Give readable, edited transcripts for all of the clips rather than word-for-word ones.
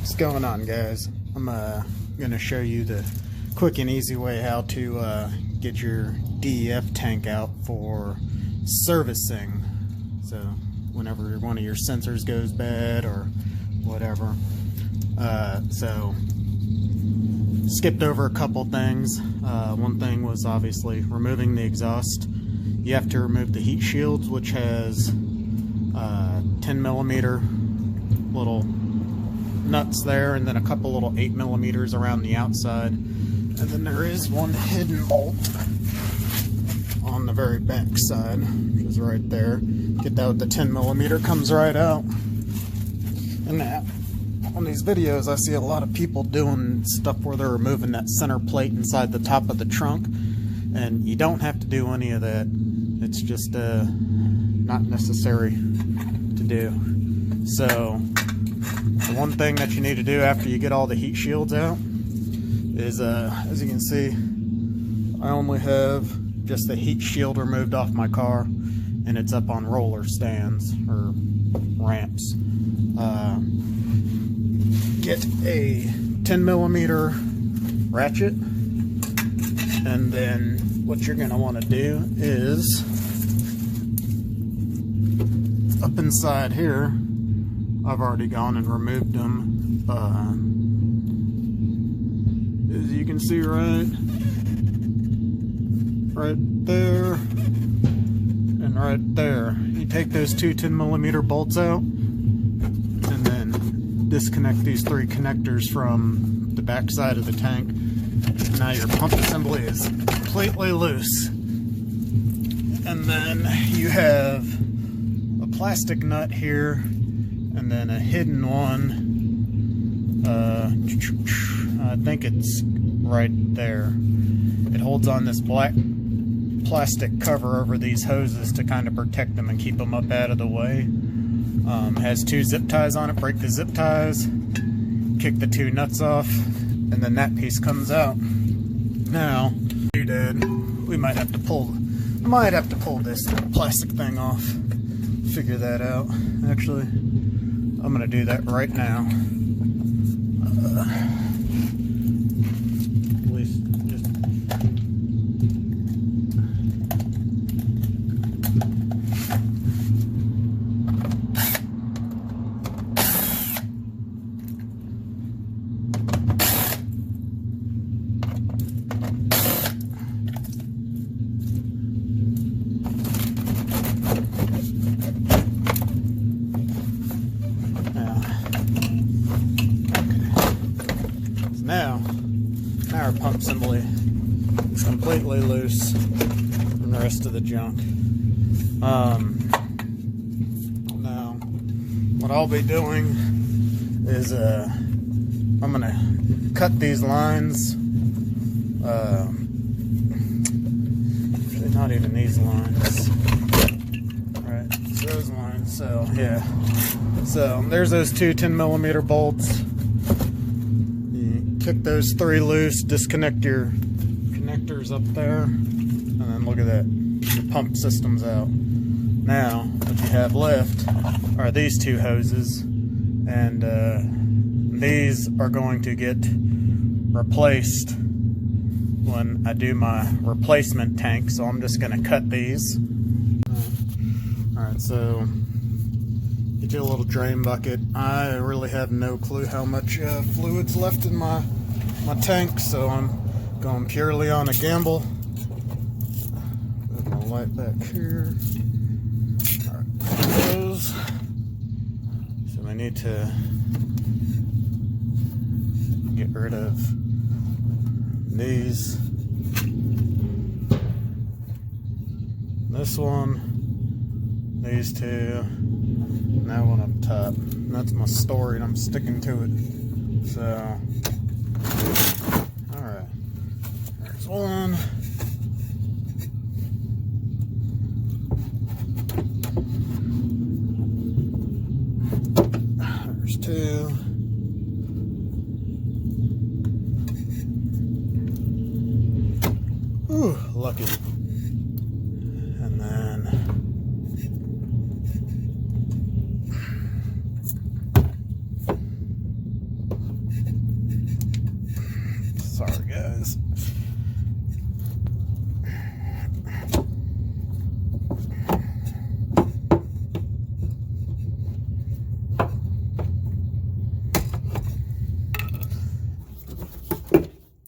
What's going on, guys? I'm going to show you the quick and easy way how to get your DEF tank out for servicing. So whenever one of your sensors goes bad or whatever. So skipped over a couple things. One thing was obviously removing the exhaust. You have to remove the heat shields, which has 10 millimeter little nuts there, and then a couple little 8 millimeters around the outside, and then there is one hidden bolt on the very back side, which is right there. Get that with the 10 millimeter, comes right out. And that, on these videos I see a lot of people doing stuff where they're removing that center plate inside the top of the trunk, and you don't have to do any of that. It's just not necessary to do. So the one thing that you need to do after you get all the heat shields out is, as you can see, I only have just the heat shield removed off my car, and it's up on roller stands or ramps. Get a 10 millimeter ratchet, and then what you're going to want to do is up inside here, I've already gone and removed them. As you can see, right there and right there. You take those two 10 millimeter bolts out and then disconnect these three connectors from the back side of the tank. Now your pump assembly is completely loose. And then you have a plastic nut here, and then a hidden one. I think it's right there. It holds on this black plastic cover over these hoses to kind of protect them and keep them up out of the way. Has two zip ties on it. Break the zip ties, kick the two nuts off, and then that piece comes out. Now, we might have to pull this plastic thing off. Figure that out. Actually, I'm gonna do that right now. At least just Now our pump assembly is completely loose from the rest of the junk. Now, what I'll be doing is I'm going to cut these lines. Actually, not even these lines. Right, it's those lines. So, yeah. So, there's those two 10 millimeter bolts. Kick those three loose, disconnect your connectors up there, and then look at that, your pump system's out. Now, what you have left are these two hoses, and these are going to get replaced when I do my replacement tank, so I'm just going to cut these. Alright, so get you a little drain bucket. I really have no clue how much fluid's left in my tank, so I'm going purely on a gamble. Put my light back here. Alright, those. So I need to get rid of these. This one, these two. That one up top. That's my story, and I'm sticking to it. So, alright. There's one. There's two. Ooh, lucky. And then Sorry, guys.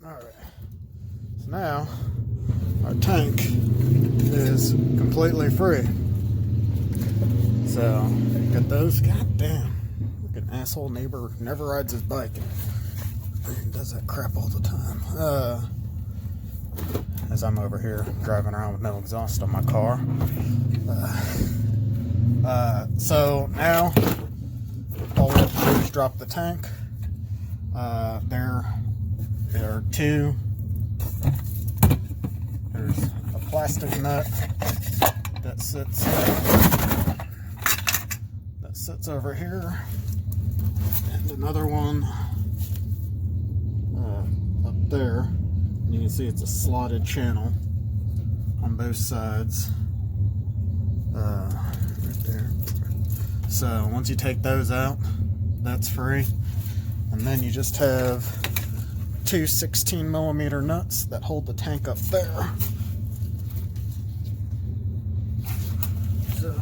Alright. So now, our tank is completely free. So, got those. God damn. Look at an asshole neighbor never rides his bike. And does that crap all the time. As I'm over here driving around with no exhaust on my car. So now all we have to do is drop the tank. There are two. There's a plastic nut that sits over here, and another one up there. And you can see it's a slotted channel on both sides. Right there. So once you take those out, that's free. And then you just have two 16mm nuts that hold the tank up there. So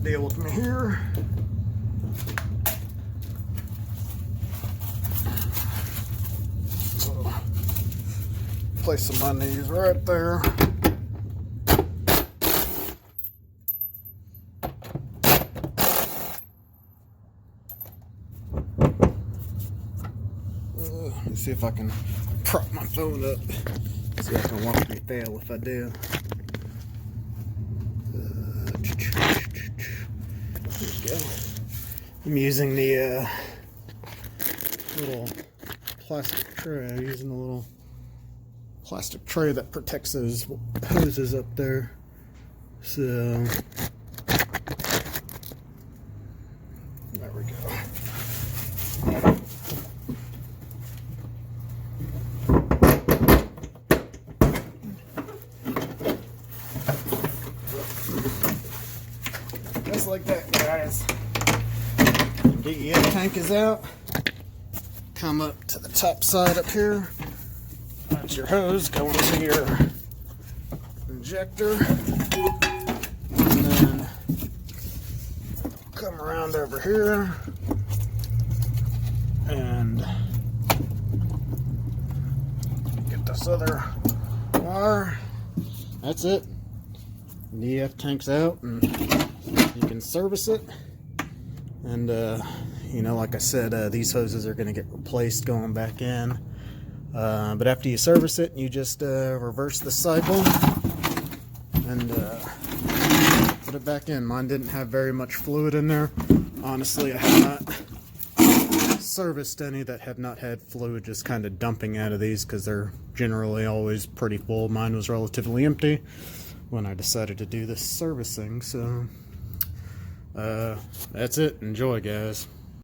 deal with me here. So place some of these right there. Let me see if I can prop my phone up. See if I can watch me fail if I do. There we go. I'm using the little plastic tray. I'm using the little plastic tray that protects those hoses up there. So there we go. Just like that, guys. DEF tank is out. Come up to the top side up here. That's your hose going to your injector. And then come around over here and get this other wire. That's it. DEF tank's out, and you can service it. And you know, like I said, these hoses are going to get replaced going back in. But after you service it, you just reverse the cycle and put it back in. Mine didn't have very much fluid in there. Honestly, I have not serviced any that have not had fluid just kind of dumping out of these, because they're generally always pretty full. Mine was relatively empty when I decided to do this servicing. So that's it. Enjoy, guys.